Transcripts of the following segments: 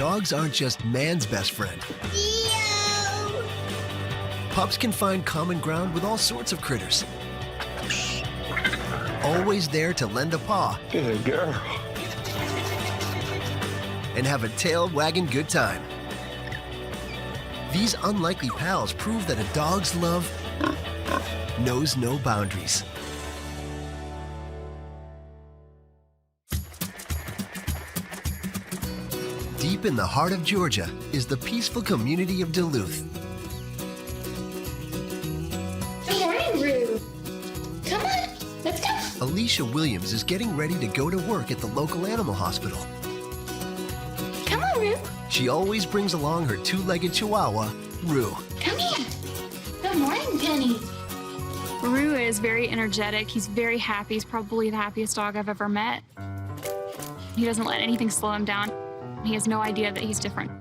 dogs aren't just man's best friend. Leo! Pups can find common ground with all sorts of critters. Always there to lend a paw. Good girl. And have a tail wagging good time. These unlikely pals prove that a dog's love knows no boundaries. Deep in the heart of Georgia is the peaceful community of Duluth. Good morning, Rue. Come on, let's go. Alicia Williams is getting ready to go to work at the local animal hospital. Come on, Rue. She always brings along her two-legged Chihuahua, Rue. Come here. Good morning, Penny. Rue is very energetic. He's very happy. He's probably the happiest dog I've ever met. He doesn't let anything slow him down. He has no idea that he's different.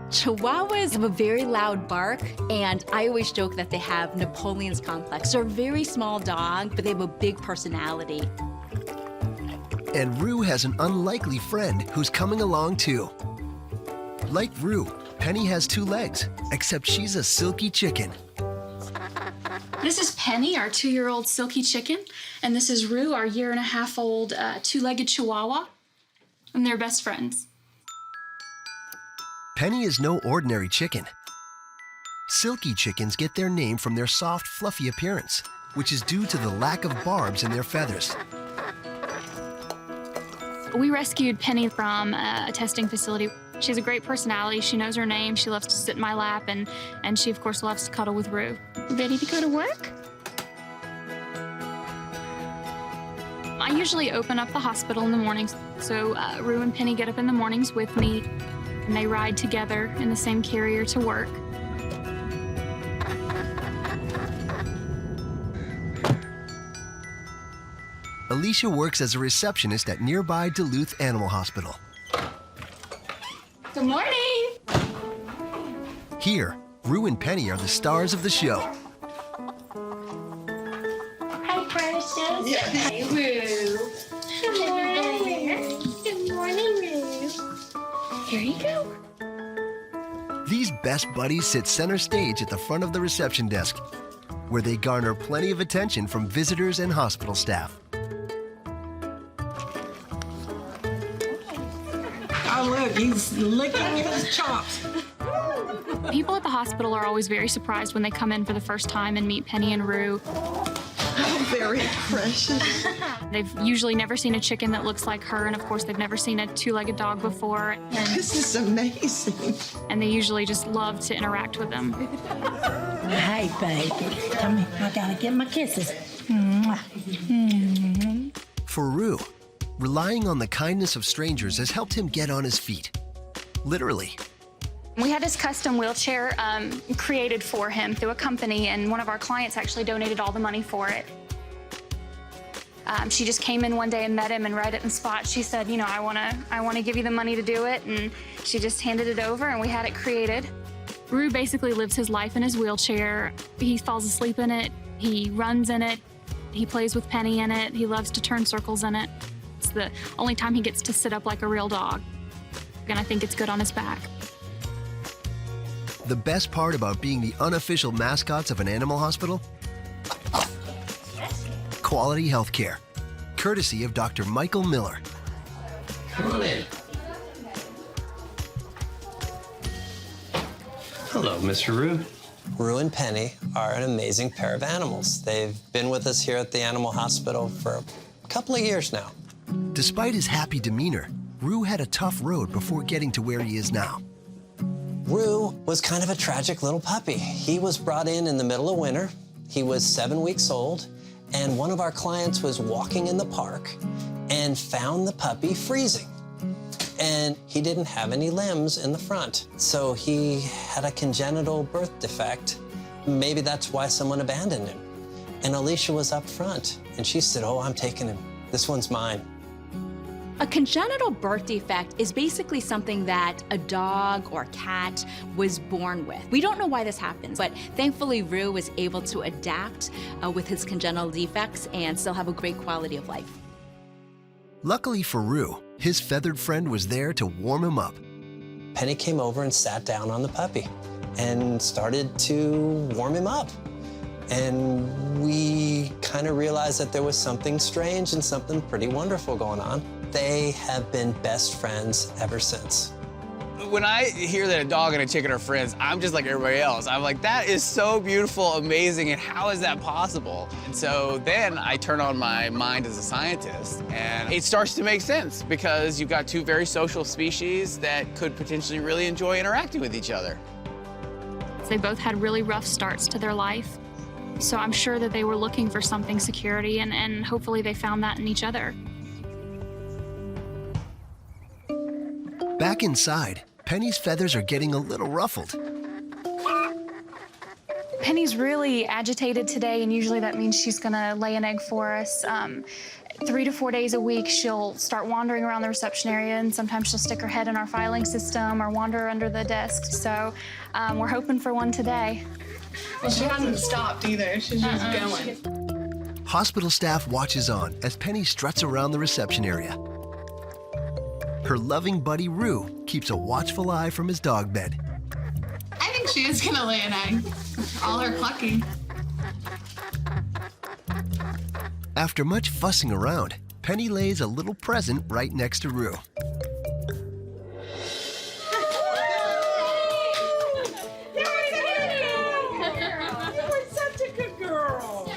Chihuahuas have a very loud bark, and I always joke that they have Napoleon's complex. They're a very small dog, but they have a big personality. And Rue has an unlikely friend who's coming along too. Like Rue, Penny has two legs, except she's a silky chicken. This is Penny, our 2-year-old silky chicken, and this is Rue, our 1.5-year-old two-legged Chihuahua, and they're best friends. Penny is no ordinary chicken. Silky chickens get their name from their soft, fluffy appearance, which is due to the lack of barbs in their feathers. We rescued Penny from a testing facility. She has a great personality. She knows her name. She loves to sit in my lap, and she, of course, loves to cuddle with Rue. Ready to go to work? I usually open up the hospital in the mornings, so Rue and Penny get up in the mornings with me, and they ride together in the same carrier to work. Alicia works as a receptionist at nearby Duluth Animal Hospital. Good morning. Here, Rue and Penny are the stars of the show. Hi, precious. Hi, Rue. Good morning. Good morning, Rue. Here you go. These best buddies sit center stage at the front of the reception desk, where they garner plenty of attention from visitors and hospital staff. Oh, look, he's licking his chops. People at the hospital are always very surprised when they come in for the first time and meet Penny and Rue. Oh, very precious. They've usually never seen a chicken that looks like her, and of course they've never seen a two-legged dog before. This is amazing. And they usually just love to interact with them. Hey, baby. Come here. I gotta get my kisses. Mwah. Mm-hmm. For Rue, relying on the kindness of strangers has helped him get on his feet. Literally. We had this custom wheelchair created for him through a company, and one of our clients actually donated all the money for it. She just came in one day and met him, and right at the spot, she said, you know, I wanna give you the money to do it, and she just handed it over, and we had it created. Rue basically lives his life in his wheelchair. He falls asleep in it, he runs in it, he plays with Penny in it, he loves to turn circles in it. It's the only time he gets to sit up like a real dog, and I think it's good on his back. The best part about being the unofficial mascots of an animal hospital? Quality health care, courtesy of Dr. Michael Miller. Come on in. Hello, Mr. Rue. Rue and Penny are an amazing pair of animals. They've been with us here at the animal hospital for a couple of years now. Despite his happy demeanor, Rue had a tough road before getting to where he is now. Rue was kind of a tragic little puppy. He was brought in the middle of winter. He was 7 weeks old, and one of our clients was walking in the park and found the puppy freezing. And he didn't have any limbs in the front, so he had a congenital birth defect. Maybe that's why someone abandoned him. And Alicia was up front, and she said, oh, I'm taking him. This one's mine. A congenital birth defect is basically something that a dog or cat was born with. We don't know why this happens, but thankfully Rue was able to adapt with his congenital defects and still have a great quality of life. Luckily for Rue, his feathered friend was there to warm him up. Penny came over and sat down on the puppy and started to warm him up. And we kind of realized that there was something strange and something pretty wonderful going on. They have been best friends ever since. When I hear that a dog and a chicken are friends, I'm just like everybody else. I'm like, that is so beautiful, amazing, and how is that possible? And so then I turn on my mind as a scientist, and it starts to make sense because you've got two very social species that could potentially really enjoy interacting with each other. They both had really rough starts to their life. So I'm sure that they were looking for something security, and hopefully they found that in each other. Back inside, Penny's feathers are getting a little ruffled. Penny's really agitated today, and usually that means she's gonna lay an egg for us. 3 to 4 days a week, she'll start wandering around the reception area, and sometimes she'll stick her head in our filing system or wander under the desk. So we're hoping for one today. Well, she hasn't stopped either. She's just going. Hospital staff watches on as Penny struts around the reception area. Her loving buddy Rue keeps a watchful eye from his dog bed. I think she is gonna lay an egg. All her clucking. After much fussing around, Penny lays a little present right next to Rue.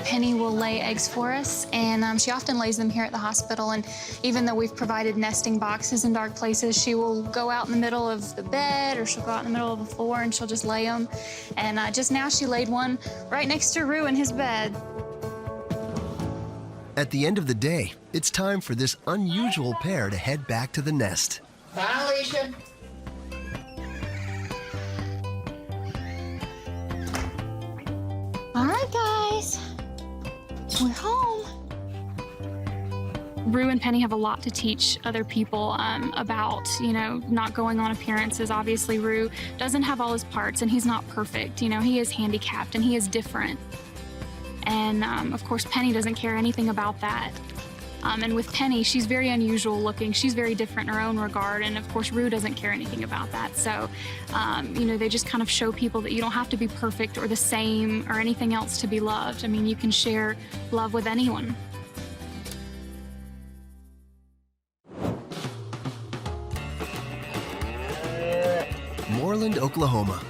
Penny will lay eggs for us, and she often lays them here at the hospital. And even though we've provided nesting boxes in dark places, she will go out in the middle of the bed, or she'll go out in the middle of the floor and she'll just lay them. And just now she laid one right next to Rue in his bed. At the end of the day, it's time for this unusual pair to head back to the nest. Bye, Alicia. All right, guys. We're home. Rue and Penny have a lot to teach other people about, not going on appearances. Obviously, Rue doesn't have all his parts, and he's not perfect. He is handicapped, and he is different. And, of course, Penny doesn't care anything about that. And with Penny, she's very unusual looking. She's very different in her own regard. And, of course, Rue doesn't care anything about that. So, they just kind of show people that you don't have to be perfect or the same or anything else to be loved. I mean, you can share love with anyone. Moreland, Oklahoma,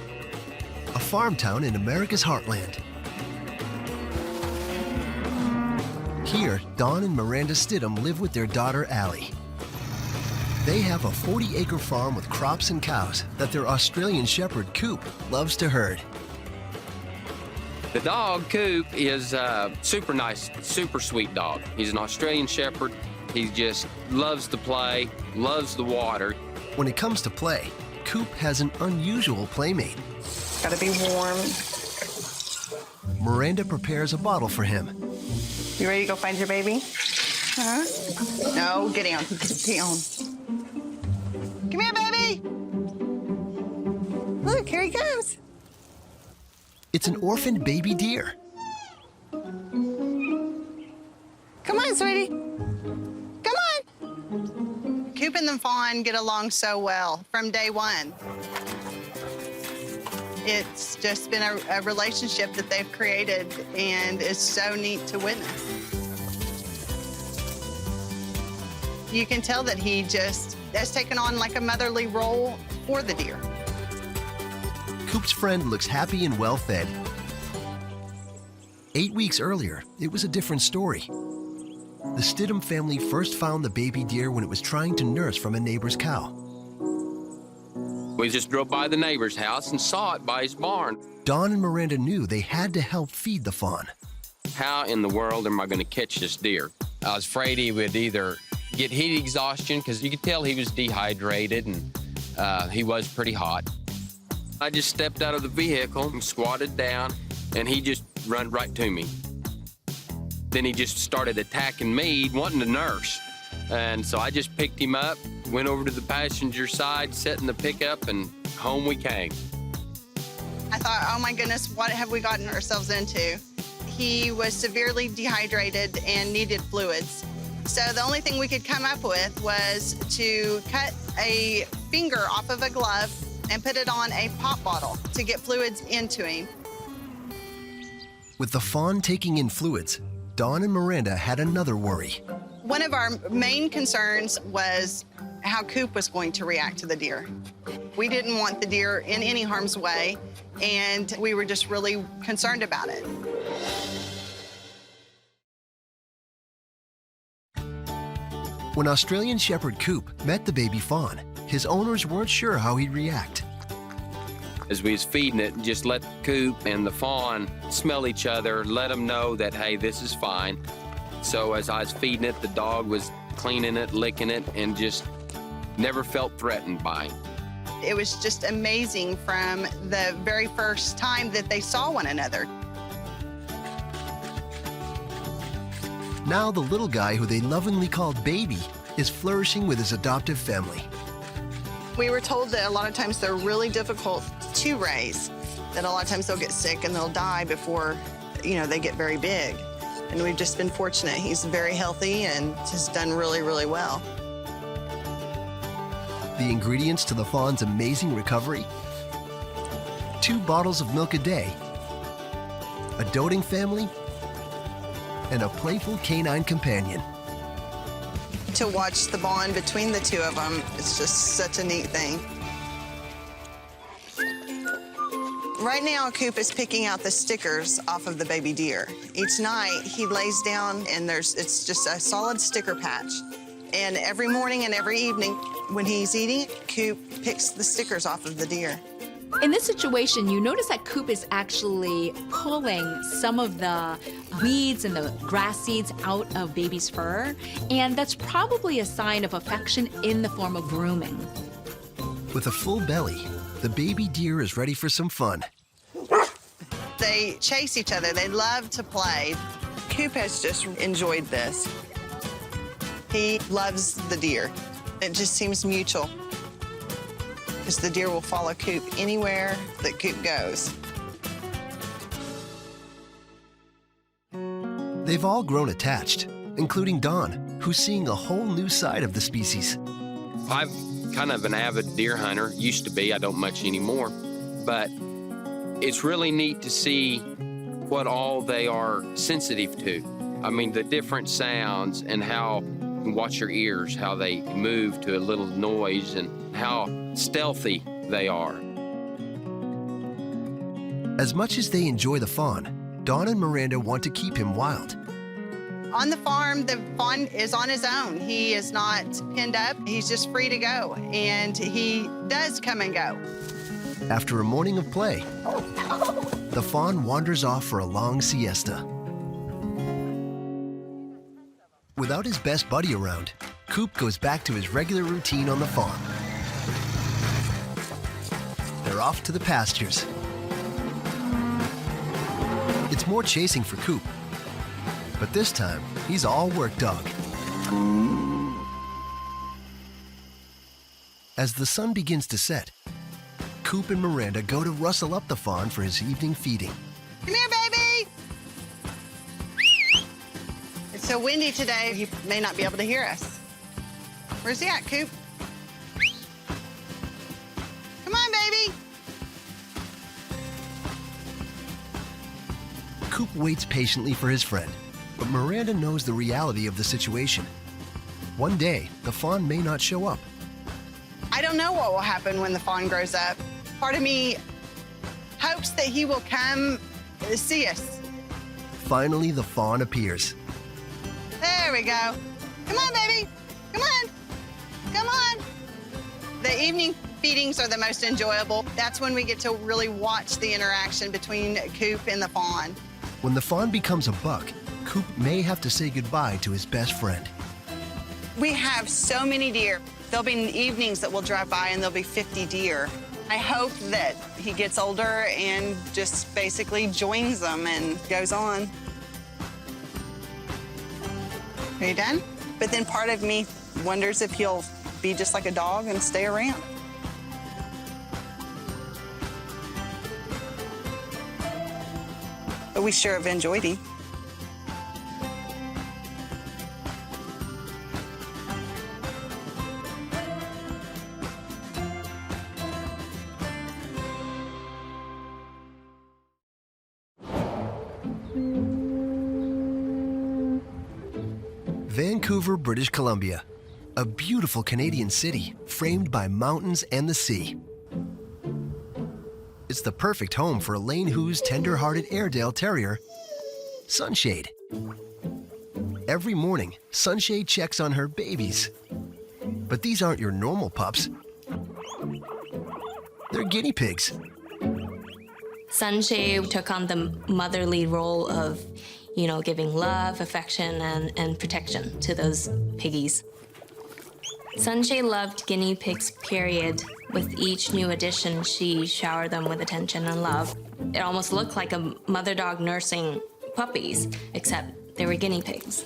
a farm town in America's heartland. Here, Don and Miranda Stidham live with their daughter, Allie. They have a 40-acre farm with crops and cows that their Australian Shepherd, Coop, loves to herd. The dog, Coop, is a super nice, super sweet dog. He's an Australian Shepherd. He just loves to play, loves the water. When it comes to play, Coop has an unusual playmate. Gotta be warm. Miranda prepares a bottle for him. You ready to go find your baby? Huh? No, get down. Get down. Come here, baby. Look, here he comes. It's an orphaned baby deer. Come on, sweetie. Come on. Coop and the fawn get along so well from day one. It's just been a relationship that they've created, and it's so neat to witness. You can tell that he just has taken on like a motherly role for the deer. Coop's friend looks happy and well-fed. 8 weeks earlier, it was a different story. The Stidham family first found the baby deer when it was trying to nurse from a neighbor's cow. We just drove by the neighbor's house and saw it by his barn. Don and Miranda knew they had to help feed the fawn. How in the world am I going to catch this deer? I was afraid he would either get heat exhaustion, because you could tell he was dehydrated, and he was pretty hot. I just stepped out of the vehicle and squatted down, and he just ran right to me. Then he just started attacking me, wanting to nurse. And so I just picked him up, went over to the passenger side, sat in the pickup, and home we came. I thought, oh my goodness, what have we gotten ourselves into? He was severely dehydrated and needed fluids. So the only thing we could come up with was to cut a finger off of a glove and put it on a pop bottle to get fluids into him. With the fawn taking in fluids, Dawn and Miranda had another worry. One of our main concerns was how Coop was going to react to the deer. We didn't want the deer in any harm's way, and we were just really concerned about it. When Australian Shepherd Coop met the baby fawn, his owners weren't sure how he'd react. As we was feeding it, just let Coop and the fawn smell each other, let them know that, hey, this is fine. So as I was feeding it, the dog was cleaning it, licking it, and just never felt threatened by him. It was just amazing from the very first time that they saw one another. Now the little guy who they lovingly called Baby is flourishing with his adoptive family. We were told that a lot of times they're really difficult to raise, that a lot of times they'll get sick and they'll die before, they get very big. And we've just been fortunate. He's very healthy and has done really, really well. The ingredients to the fawn's amazing recovery? 2 bottles of milk a day, a doting family, and a playful canine companion. To watch the bond between the two of them, it's just such a neat thing. Right now, Coop is picking out the stickers off of the baby deer. Each night, he lays down and it's just a solid sticker patch. And every morning and every evening, when he's eating, Coop picks the stickers off of the deer. In this situation, you notice that Coop is actually pulling some of the weeds and the grass seeds out of baby's fur, and that's probably a sign of affection in the form of grooming. With a full belly, the baby deer is ready for some fun. They chase each other. They love to play. Coop has just enjoyed this. He loves the deer. It just seems mutual, because the deer will follow Coop anywhere that Coop goes. They've all grown attached, including Dawn, who's seeing a whole new side of the species. I'm kind of an avid deer hunter, used to be, I don't much anymore, but it's really neat to see what all they are sensitive to. I mean, the different sounds and how, watch your ears, how they move to a little noise and how stealthy they are. As much as they enjoy the fawn, Dawn and Miranda want to keep him wild. On the farm, the fawn is on his own. He is not pinned up. He's just free to go, and he does come and go. After a morning of play, the fawn wanders off for a long siesta. Without his best buddy around, Coop goes back to his regular routine on the farm. They're off to the pastures. It's more chasing for Coop, but this time, he's all work dog. As the sun begins to set, Coop and Miranda go to rustle up the fawn for his evening feeding. Come here, baby. It's so windy today, he may not be able to hear us. Where's he at, Coop? Come on, baby. Coop waits patiently for his friend, but Miranda knows the reality of the situation. One day, the fawn may not show up. I don't know what will happen when the fawn grows up. Part of me hopes that he will come see us. Finally, the fawn appears. There we go. Come on, baby. Come on. Come on. The evening feedings are the most enjoyable. That's when we get to really watch the interaction between Coop and the fawn. When the fawn becomes a buck, Coop may have to say goodbye to his best friend. We have so many deer. There'll be evenings that we'll drive by and there'll be 50 deer. I hope that he gets older and just basically joins them and goes on. Are you done? But then part of me wonders if he'll be just like a dog and stay around. But we sure have enjoyed him. Vancouver, British Columbia, a beautiful Canadian city framed by mountains and the sea. It's the perfect home for Elaine Hu's tender-hearted Airedale Terrier, Sunshade. Every morning, Sunshade checks on her babies. But these aren't your normal pups. They're guinea pigs. Sunshade took on the motherly role of, giving love, affection, and protection to those piggies. Sunshade loved guinea pigs, period. With each new addition, she showered them with attention and love. It almost looked like a mother dog nursing puppies, except they were guinea pigs.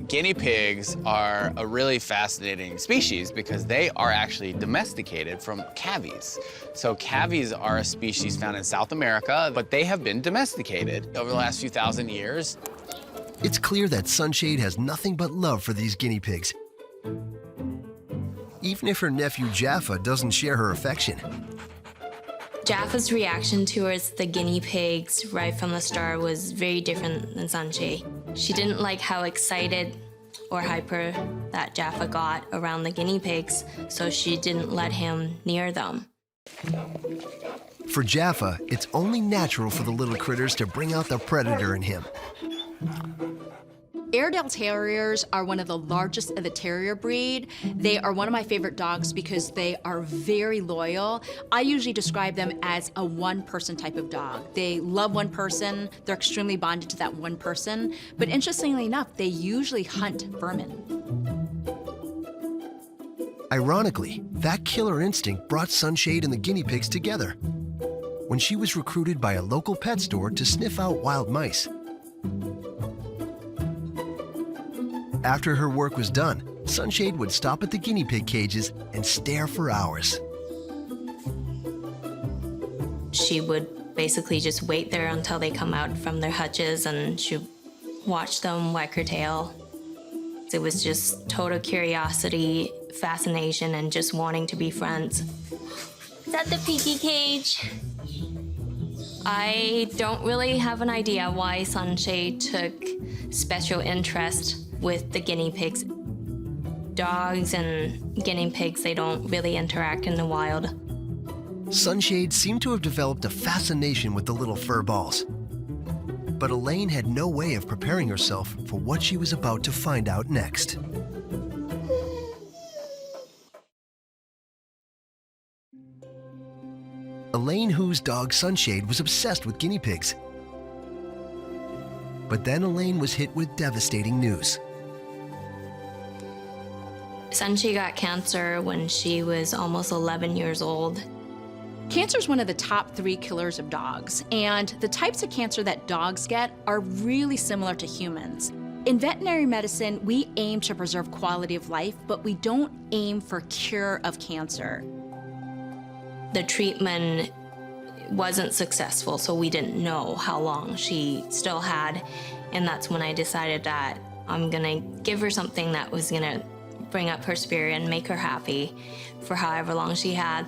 Guinea pigs are a really fascinating species because they are actually domesticated from cavies. So cavies are a species found in South America, but they have been domesticated over the last few thousand years. It's clear that Sunshade has nothing but love for these guinea pigs, even if her nephew Jaffa doesn't share her affection. Jaffa's reaction towards the guinea pigs right from the start was very different than Sunshade. She didn't like how excited or hyper that Jaffa got around the guinea pigs, so she didn't let him near them. For Jaffa, it's only natural for the little critters to bring out the predator in him. Airedale Terriers are one of the largest of the Terrier breed. They are one of my favorite dogs because they are very loyal. I usually describe them as a one-person type of dog. They love one person, they're extremely bonded to that one person, but interestingly enough, they usually hunt vermin. Ironically, that killer instinct brought Sunshade and the guinea pigs together when she was recruited by a local pet store to sniff out wild mice. After her work was done, Sunshade would stop at the guinea pig cages and stare for hours. She would basically just wait there until they come out from their hutches, and she'd watch them wag her tail. It was just total curiosity, fascination, and just wanting to be friends. Is that the piggy cage? I don't really have an idea why Sunshade took special interest with the guinea pigs. Dogs and guinea pigs, they don't really interact in the wild. Sunshade seemed to have developed a fascination with the little fur balls. But Elaine had no way of preparing herself for what she was about to find out next. Elaine Hu's dog Sunshade was obsessed with guinea pigs. But then Elaine was hit with devastating news. Sunshade got cancer when she was almost 11 years old. Cancer is one of the top 3 killers of dogs, and the types of cancer that dogs get are really similar to humans. In veterinary medicine, we aim to preserve quality of life, but we don't aim for cure of cancer. The treatment wasn't successful, so we didn't know how long she still had, and that's when I decided that I'm gonna give her something that was gonna bring up her spirit and make her happy for however long she had.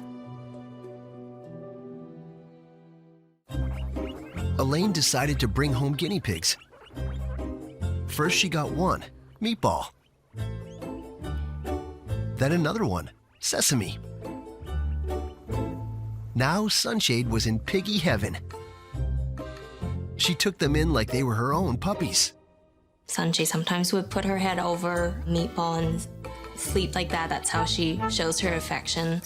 Elaine decided to bring home guinea pigs. First she got one, Meatball. Then another one, Sesame. Now Sunshade was in piggy heaven. She took them in like they were her own puppies. Sunshade sometimes would put her head over Meatball and sleep like that. That's how she shows her affection.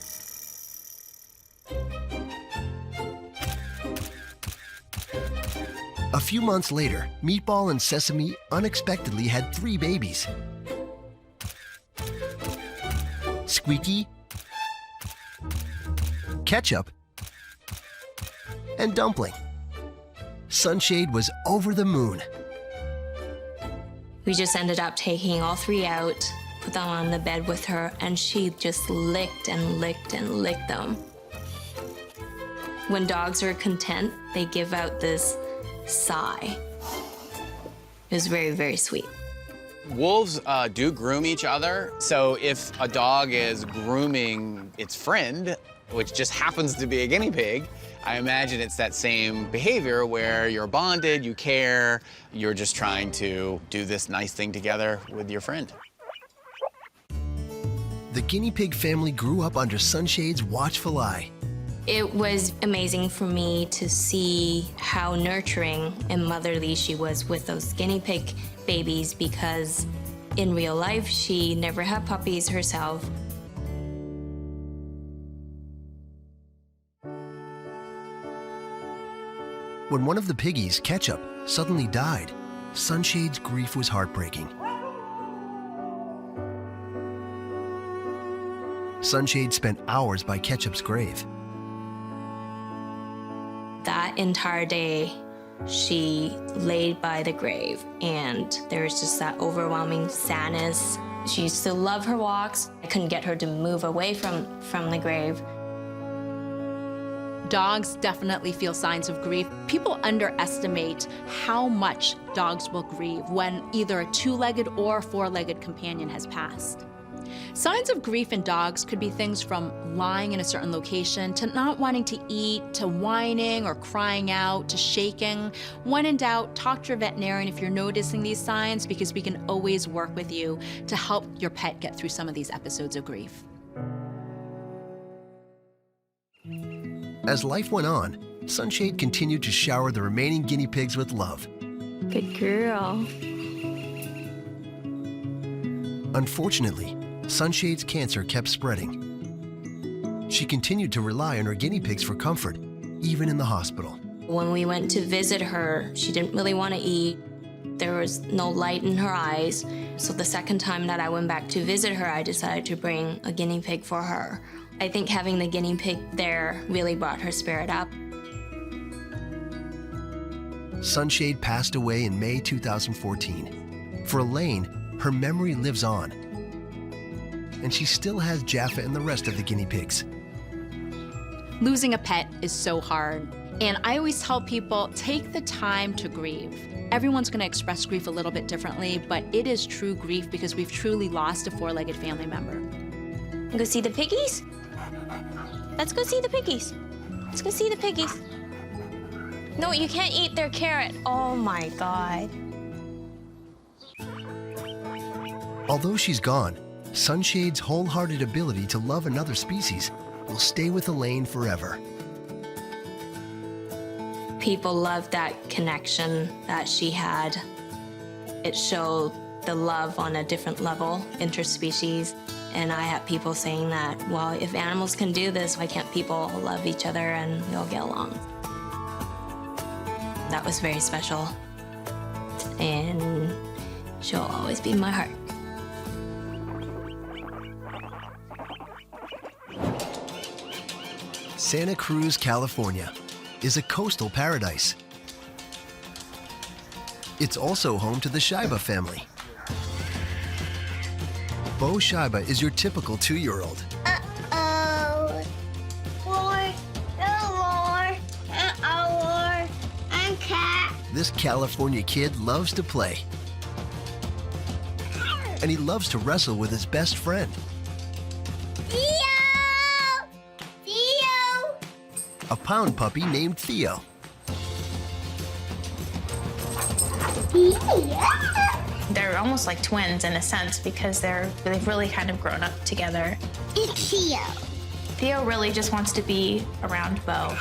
A few months later, Meatball and Sesame unexpectedly had 3 babies. Squeaky, Ketchup, and Dumpling. Sunshade was over the moon. We just ended up taking all 3 out, put them on the bed with her, and she just licked and licked and licked them. When dogs are content, they give out this sigh. It was very, very sweet. Wolves do groom each other. So if a dog is grooming its friend, which just happens to be a guinea pig, I imagine it's that same behavior where you're bonded, you care, you're just trying to do this nice thing together with your friend. The guinea pig family grew up under Sunshade's watchful eye. It was amazing for me to see how nurturing and motherly she was with those guinea pig babies, because in real life, she never had puppies herself. When one of the piggies, Ketchup, suddenly died, Sunshade's grief was heartbreaking. Sunshade spent hours by Ketchup's grave. That entire day, she laid by the grave, and there was just that overwhelming sadness. She used to love her walks. I couldn't get her to move away from the grave. Dogs definitely feel signs of grief. People underestimate how much dogs will grieve when either a two-legged or four-legged companion has passed. Signs of grief in dogs could be things from lying in a certain location, to not wanting to eat, to whining or crying out, to shaking. When in doubt, talk to your veterinarian if you're noticing these signs, because we can always work with you to help your pet get through some of these episodes of grief. As life went on, Sunshade continued to shower the remaining guinea pigs with love. Good girl. Unfortunately, Sunshade's cancer kept spreading. She continued to rely on her guinea pigs for comfort, even in the hospital. When we went to visit her, she didn't really want to eat. There was no light in her eyes. So the second time that I went back to visit her, I decided to bring a guinea pig for her. I think having the guinea pig there really brought her spirit up. Sunshade passed away in May 2014. For Elaine, her memory lives on. And she still has Jaffa and the rest of the guinea pigs. Losing a pet is so hard. And I always tell people, take the time to grieve. Everyone's going to express grief a little bit differently, but it is true grief because we've truly lost a four-legged family member. Go see the piggies? Let's go see the piggies. Let's go see the piggies. No, you can't eat their carrot. Oh my God. Although she's gone, Sunshade's wholehearted ability to love another species will stay with Elaine forever. People loved that connection that she had. It showed the love on a different level, interspecies. And I had people saying that, well, if animals can do this, why can't people love each other and we all get along? That was very special. And she'll always be in my heart. Santa Cruz, California is a coastal paradise. It's also home to the Shiba family. Bo Shiba is your typical 2-year-old. Uh-oh. Roar. Roar. Uh-oh. I'm cat. This California kid loves to play. And he loves to wrestle with his best friend. Theo! Theo! A pound puppy named Theo. They're almost like twins in a sense because they've really kind of grown up together. It's Theo. Theo really just wants to be around Bo.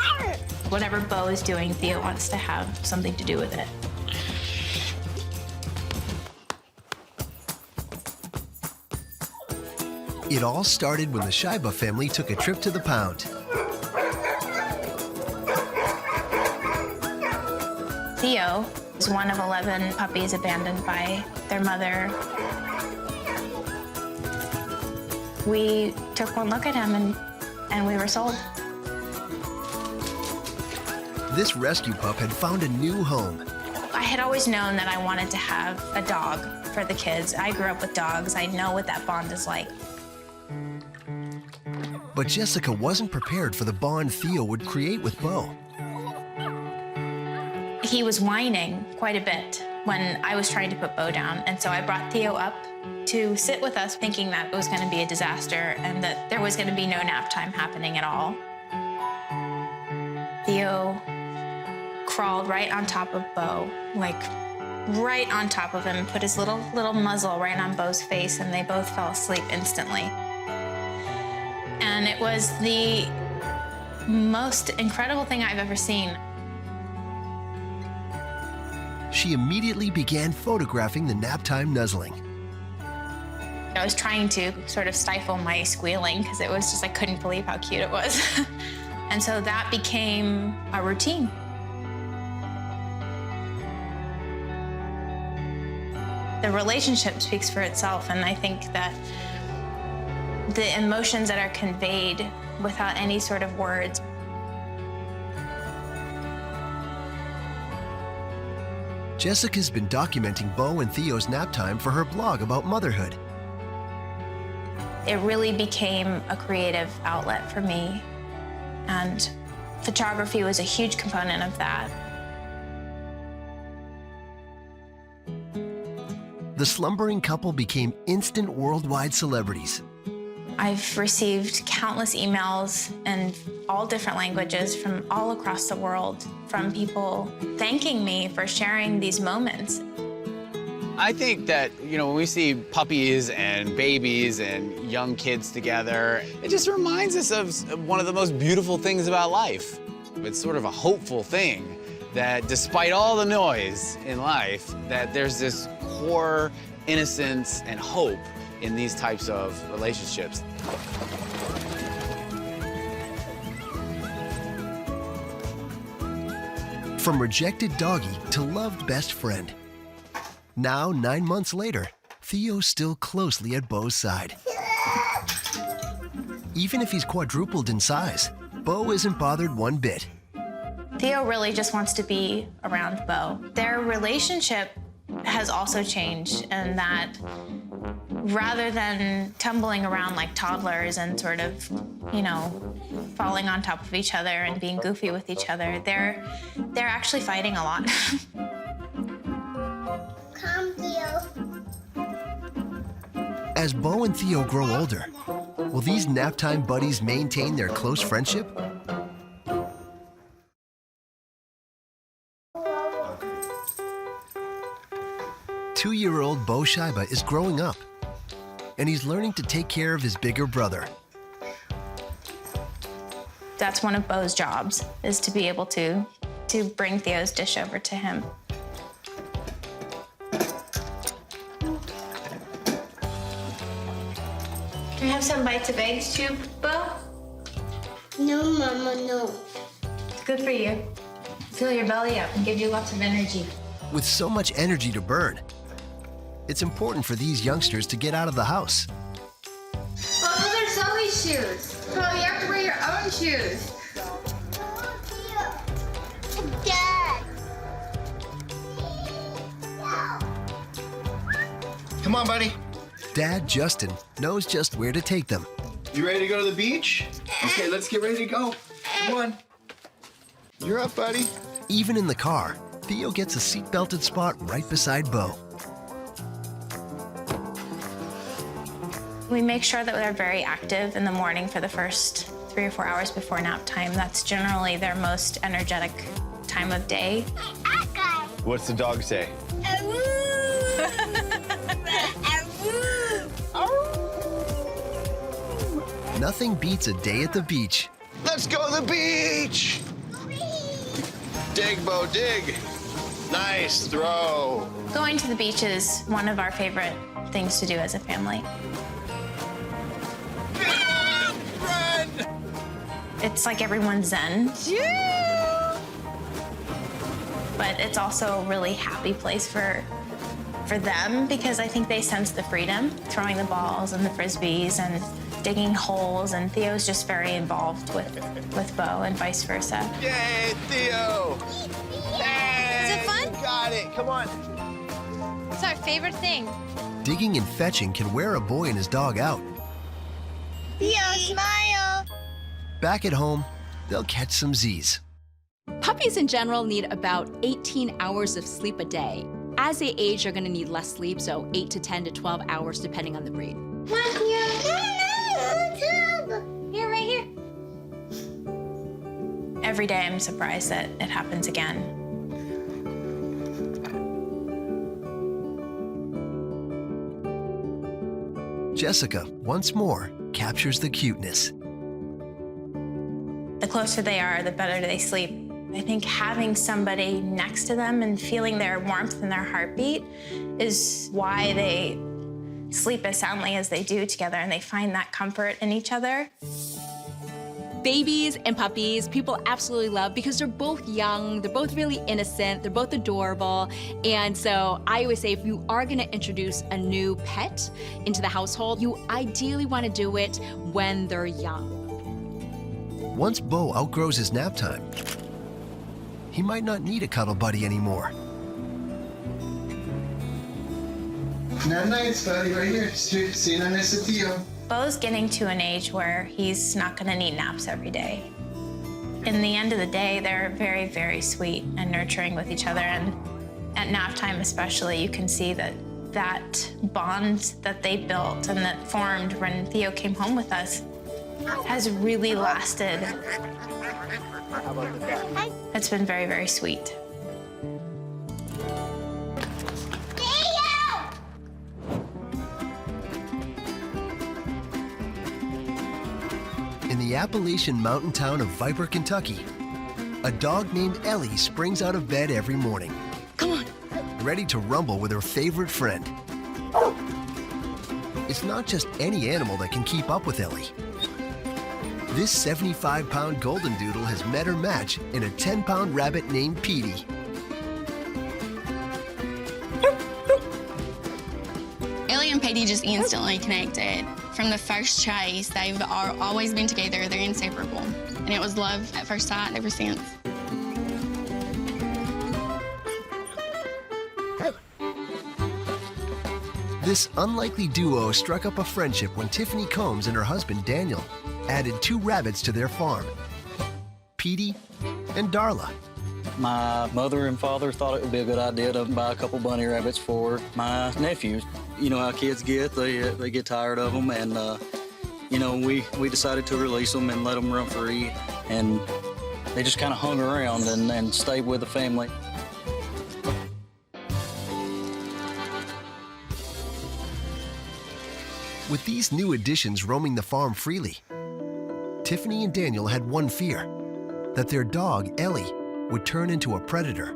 Whatever Bo is doing, Theo wants to have something to do with it. It all started when the Shiba family took a trip to the pound. Theo is one of 11 puppies abandoned by their mother. We took one look at him and we were sold. This rescue pup had found a new home. I had always known that I wanted to have a dog for the kids. I grew up with dogs. I know what that bond is like. But Jessica wasn't prepared for the bond Theo would create with Bo. He was whining quite a bit when I was trying to put Bo down. And so I brought Theo up to sit with us, thinking that it was going to be a disaster and that there was going to be no nap time happening at all. Theo crawled right on top of Bo, like right on top of him, put his little muzzle right on Bo's face, and they both fell asleep instantly. And it was the most incredible thing I've ever seen. She immediately began photographing the nap-time nuzzling. I was trying to sort of stifle my squealing because it was just, I couldn't believe how cute it was. And so that became a routine. The relationship speaks for itself, and I think that the emotions that are conveyed without any sort of words. Jessica's been documenting Bo and Theo's nap time for her blog about motherhood. It really became a creative outlet for me, and photography was a huge component of that. The slumbering couple became instant worldwide celebrities. I've received countless emails in all different languages from all across the world, from people thanking me for sharing these moments. I think that, when we see puppies and babies and young kids together, it just reminds us of one of the most beautiful things about life. It's sort of a hopeful thing that despite all the noise in life, that there's this core innocence and hope in these types of relationships. From rejected doggy to loved best friend. Now, 9 months later, Theo's still closely at Bo's side. Even if he's quadrupled in size, Bo isn't bothered one bit. Theo really just wants to be around Bo. Their relationship has also changed in that rather than tumbling around like toddlers and sort of, falling on top of each other and being goofy with each other, they're actually fighting a lot. Come, Theo. As Bo and Theo grow older, will these naptime buddies maintain their close friendship? Two-year-old Bo Shiba is growing up, and he's learning to take care of his bigger brother. That's one of Bo's jobs, is to be able to bring Theo's dish over to him. Can we have some bites of eggs too, Bo? No, Mama, no. It's good for you. Fill your belly up and give you lots of energy. With so much energy to burn, it's important for these youngsters to get out of the house. Well, those are Zoe's shoes. Well, you have to wear your own shoes. Dad. Come on, buddy. Dad, Justin, knows just where to take them. You ready to go to the beach? Okay, let's get ready to go. Come on. You're up, buddy. Even in the car, Theo gets a seat-belted spot right beside Bo. We make sure that they're very active in the morning for the first 3 or 4 hours before nap time. That's generally their most energetic time of day. What's the dog say? Nothing beats a day at the beach. Let's go to the beach! Dig, Bo, dig. Nice throw. Going to the beach is one of our favorite things to do as a family. Run! It's like everyone's zen. But it's also a really happy place for them because I think they sense the freedom, throwing the balls and the frisbees and digging holes, and Theo's just very involved with Bo and vice versa. Yay, Theo! Is it fun? Got it, come on. It's our favorite thing. Digging and fetching can wear a boy and his dog out. Theo, smile. Back at home, they'll catch some Z's. Puppies in general need about 18 hours of sleep a day. As they age, they're gonna need less sleep, so 8 to 10 to 12 hours, depending on the breed. Here, right here. Every day I'm surprised that it happens again. Jessica, once more, captures the cuteness. The closer they are, the better they sleep. I think having somebody next to them and feeling their warmth and their heartbeat is why they sleep as soundly as they do together, and they find that comfort in each other. Babies and puppies, people absolutely love because they're both young, they're both really innocent, they're both adorable. And so I always say if you are gonna introduce a new pet into the household, you ideally wanna do it when they're young. Once Bo outgrows his nap time, he might not need a cuddle buddy anymore. Night, buddy, right here. See, Nat Geo. Bo's getting to an age where he's not gonna need naps every day. In the end of the day, they're very, very sweet and nurturing with each other. And at nap time especially, you can see that bond that they built and that formed when Theo came home with us has really lasted. It's been very, very sweet. In the Appalachian mountain town of Viper, Kentucky, a dog named Ellie springs out of bed every morning. Come on. Ready to rumble with her favorite friend. It's not just any animal that can keep up with Ellie. This 75-pound golden doodle has met her match in a 10-pound rabbit named Petey. Ellie and Petey just instantly connected. From the first chase, they've always been together. They're inseparable. And it was love at first sight ever since. This unlikely duo struck up a friendship when Tiffany Combs and her husband Daniel added 2 rabbits to their farm, Petey and Darla. My mother and father thought it would be a good idea to buy a couple bunny rabbits for my nephews. You know how kids get, they get tired of them, and you know, we decided to release them and let them run free, and they just kind of hung around and stayed with the family. With these new additions roaming the farm freely, Tiffany and Daniel had one fear, that their dog, Ellie, would turn into a predator.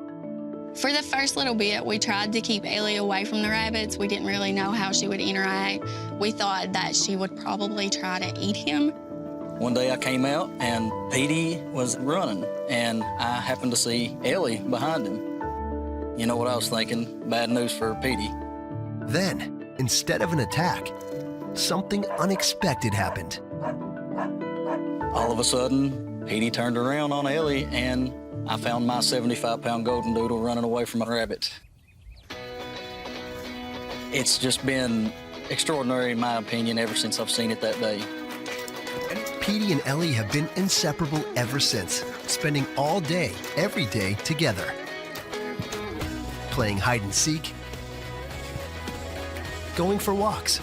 For the first little bit, we tried to keep Ellie away from the rabbits. We didn't really know how she would interact. We thought that she would probably try to eat him. One day I came out and Petey was running, and I happened to see Ellie behind him. You know what I was thinking? Bad news for Petey. Then, instead of an attack, something unexpected happened. All of a sudden, Petey turned around on Ellie, and I found my 75-pound golden doodle running away from a rabbit. It's just been extraordinary, in my opinion, ever since I've seen it that day. Petey and Ellie have been inseparable ever since, spending all day, every day together. Playing hide and seek, going for walks,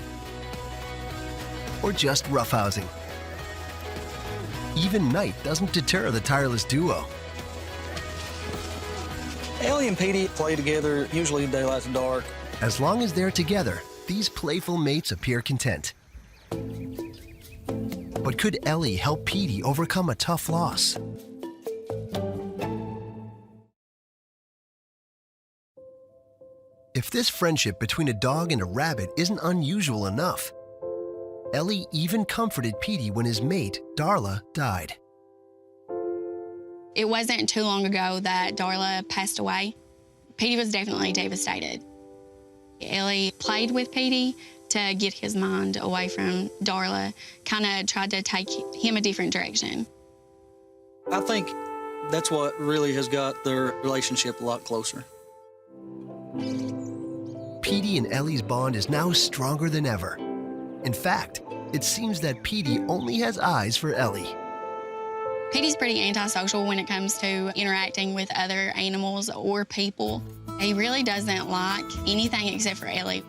or just roughhousing. Even night doesn't deter the tireless duo. Ellie and Petey play together, usually daylight to dark. As long as they're together, these playful mates appear content. But could Ellie help Petey overcome a tough loss? If this friendship between a dog and a rabbit isn't unusual enough, Ellie even comforted Petey when his mate, Darla, died. It wasn't too long ago that Darla passed away. Petey was definitely devastated. Ellie played with Petey to get his mind away from Darla, kind of tried to take him a different direction. I think that's what really has got their relationship a lot closer. Petey and Ellie's bond is now stronger than ever. In fact, it seems that Petey only has eyes for Ellie. Petey's pretty antisocial when it comes to interacting with other animals or people. He really doesn't like anything except for Ellie.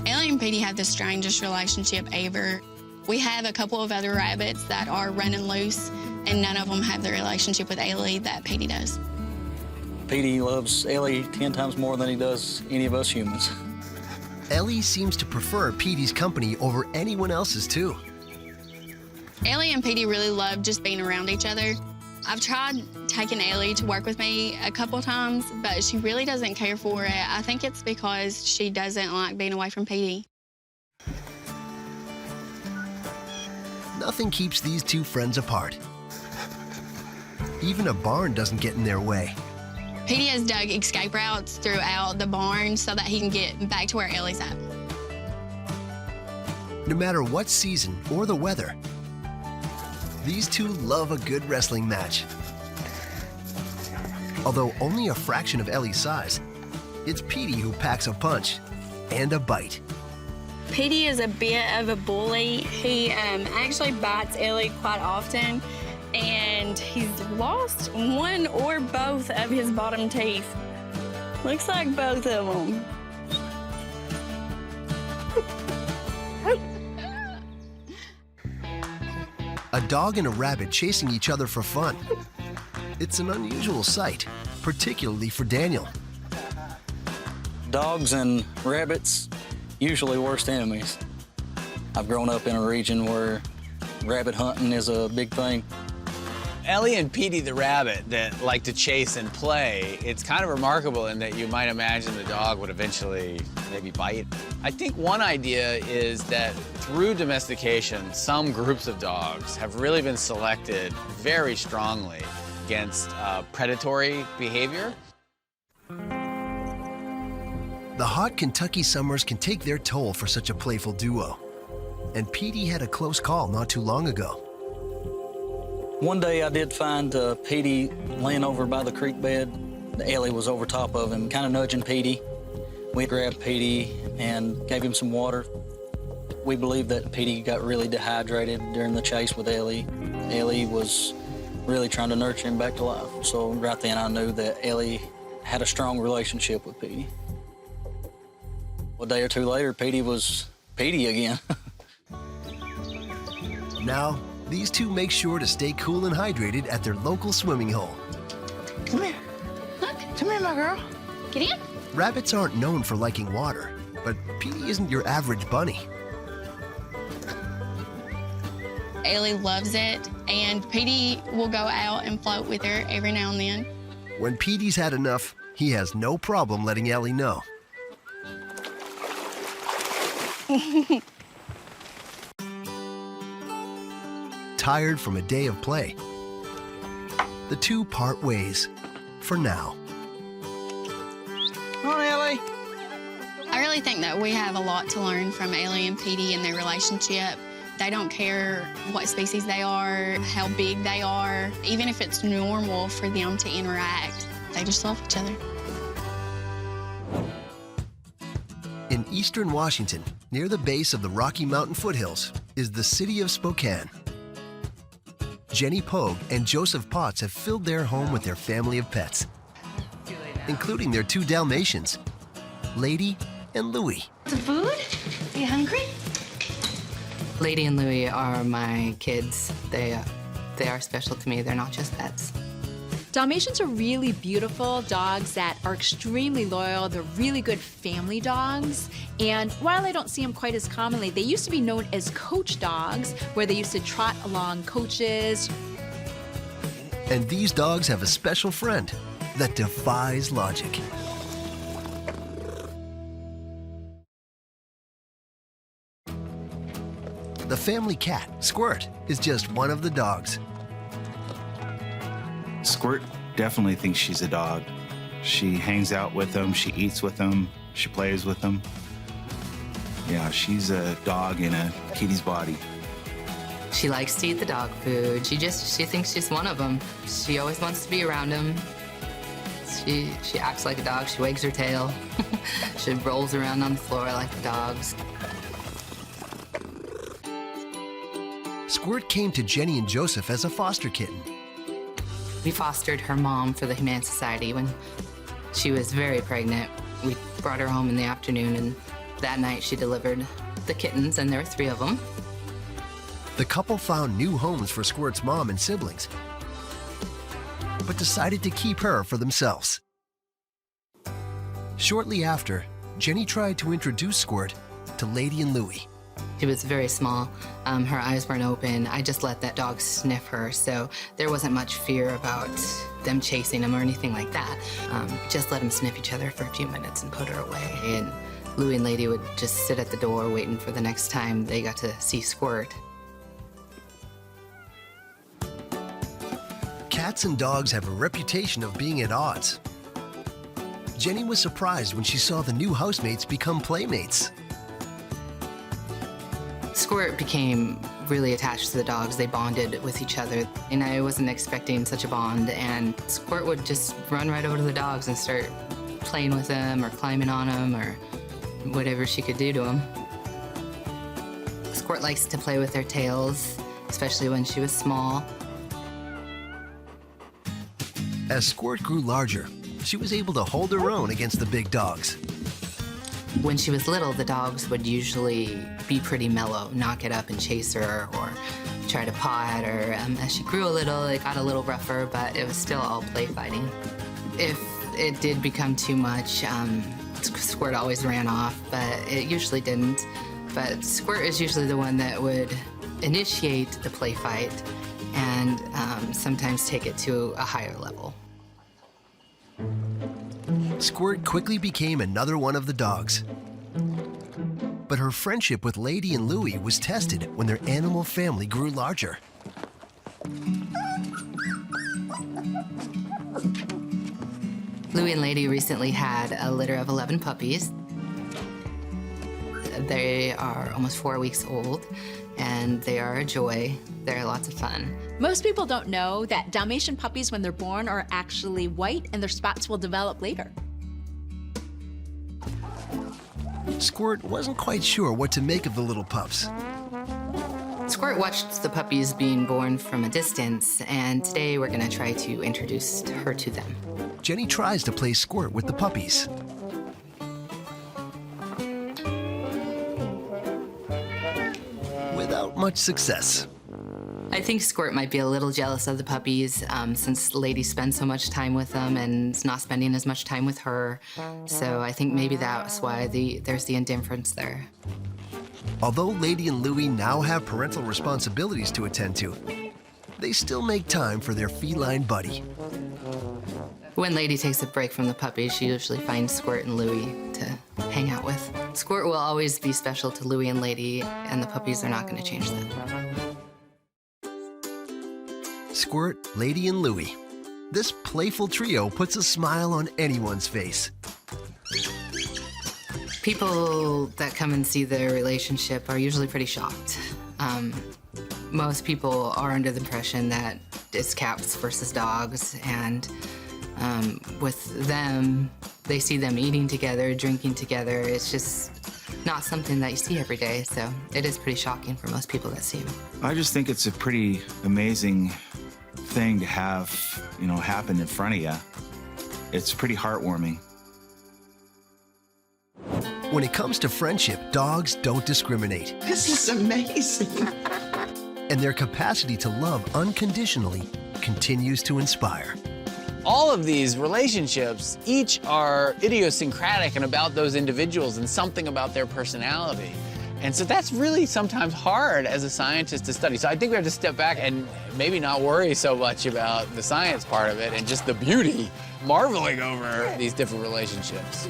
Ellie and Petey have the strangest relationship ever. We have a couple of other rabbits that are running loose, and none of them have the relationship with Ellie that Petey does. Petey loves Ellie 10 times more than he does any of us humans. Ellie seems to prefer Petey's company over anyone else's, too. Ellie and Petey really love just being around each other. I've tried taking Ellie to work with me a couple times, but she really doesn't care for it. I think it's because she doesn't like being away from Petey. Nothing keeps these two friends apart. Even a barn doesn't get in their way. Petey has dug escape routes throughout the barn so that he can get back to where Ellie's at. No matter what season or the weather, these two love a good wrestling match. Although only a fraction of Ellie's size, it's Petey who packs a punch and a bite. Petey is a bit of a bully. He actually bites Ellie quite often, and he's lost one or both of his bottom teeth. Looks like both of them. A dog and a rabbit chasing each other for fun. It's an unusual sight, particularly for Daniel. Dogs and rabbits, usually worst enemies. I've grown up in a region where rabbit hunting is a big thing. Ellie and Petey the rabbit that like to chase and play, it's kind of remarkable in that you might imagine the dog would eventually maybe bite. I think one idea is that through domestication, some groups of dogs have really been selected very strongly against predatory behavior. The hot Kentucky summers can take their toll for such a playful duo. And Petey had a close call not too long ago. One day I did find Petey laying over by the creek bed. Ellie was over top of him, kind of nudging Petey. We grabbed Petey and gave him some water. We believe that Petey got really dehydrated during the chase with Ellie. Ellie was really trying to nurture him back to life. So right then I knew that Ellie had a strong relationship with Petey. A day or two later, Petey was Petey again. Now, these two make sure to stay cool and hydrated at their local swimming hole. Come here. Look, come here, my girl. Get in. Rabbits aren't known for liking water, but Petey isn't your average bunny. Ellie loves it, and Petey will go out and float with her every now and then. When Petey's had enough, he has no problem letting Ellie know. Tired from a day of play, the two part ways, for now. Come on, Ellie. I really think that we have a lot to learn from Ellie and Petey and their relationship. They don't care what species they are, how big they are, even if it's normal for them to interact. They just love each other. In eastern Washington, near the base of the Rocky Mountain foothills, is the city of Spokane. Jenny Pogue and Joseph Potts have filled their home with their family of pets, including their two Dalmatians, Lady and Louie. Some food? Are you hungry? Lady and Louie are my kids. They are special to me. They're not just pets. Dalmatians are really beautiful dogs that are extremely loyal. They're really good family dogs. And while I don't see them quite as commonly, they used to be known as coach dogs, where they used to trot along coaches. And these dogs have a special friend that defies logic. The family cat, Squirt, is just one of the dogs. Squirt definitely thinks she's a dog. She hangs out with them, she eats with them, she plays with them. Yeah, she's a dog in a kitty's body. She likes to eat the dog food. She thinks she's one of them. She always wants to be around him. She acts like a dog. She wags her tail. She rolls around on the floor like the dogs. Squirt came to Jenny and Joseph as a foster kitten. We fostered her mom for the Humane Society when she was very pregnant. We brought her home in the afternoon, and that night she delivered the kittens, and there were 3 of them. The couple found new homes for Squirt's mom and siblings, but decided to keep her for themselves. Shortly after, Jenny tried to introduce Squirt to Lady and Louie. She was very small. Her eyes weren't open. I just let that dog sniff her, so there wasn't much fear about them chasing him or anything like that. Just let them sniff each other for a few minutes and put her away. And Louie and Lady would just sit at the door waiting for the next time they got to see Squirt. Cats and dogs have a reputation of being at odds. Jenny was surprised when she saw the new housemates become playmates. Squirt became really attached to the dogs. They bonded with each other, and I wasn't expecting such a bond, and Squirt would just run right over to the dogs and start playing with them or climbing on them or whatever she could do to them. Squirt likes to play with their tails, especially when she was small. As Squirt grew larger, she was able to hold her own against the big dogs. When she was little, the dogs would usually be pretty mellow, not get up and chase her or try to paw at her. As she grew a little, it got a little rougher, but it was still all play fighting. If it did become too much, Squirt always ran off, but it usually didn't. But Squirt is usually the one that would initiate the play fight and sometimes take it to a higher level. Squirt quickly became another one of the dogs. But her friendship with Lady and Louie was tested when their animal family grew larger. Louie and Lady recently had a litter of 11 puppies. They are almost 4 weeks old, and they are a joy. They're lots of fun. Most people don't know that Dalmatian puppies, when they're born, are actually white, and their spots will develop later. Squirt wasn't quite sure what to make of the little pups. Squirt watched the puppies being born from a distance, and today we're going to try to introduce her to them. Jenny tries to play Squirt with the puppies. Without much success. I think Squirt might be a little jealous of the puppies since Lady spends so much time with them and is not spending as much time with her. So I think maybe that's why there's the indifference there. Although Lady and Louie now have parental responsibilities to attend to, they still make time for their feline buddy. When Lady takes a break from the puppies, she usually finds Squirt and Louie to hang out with. Squirt will always be special to Louie and Lady, and the puppies are not going to change that. Squirt, Lady, and Louie. This playful trio puts a smile on anyone's face. People that come and see their relationship are usually pretty shocked. Most people are under the impression that it's cats versus dogs, and with them, they see them eating together, drinking together. It's just not something that you see every day, so it is pretty shocking for most people that see them. I just think it's a pretty amazing thing to have, happen in front of you. It's pretty heartwarming. When it comes to friendship, dogs don't discriminate. This is amazing. And their capacity to love unconditionally continues to inspire. All of these relationships, each are idiosyncratic and about those individuals and something about their personality. And so that's really sometimes hard as a scientist to study. So I think we have to step back and maybe not worry so much about the science part of it and just the beauty, marveling over these different relationships.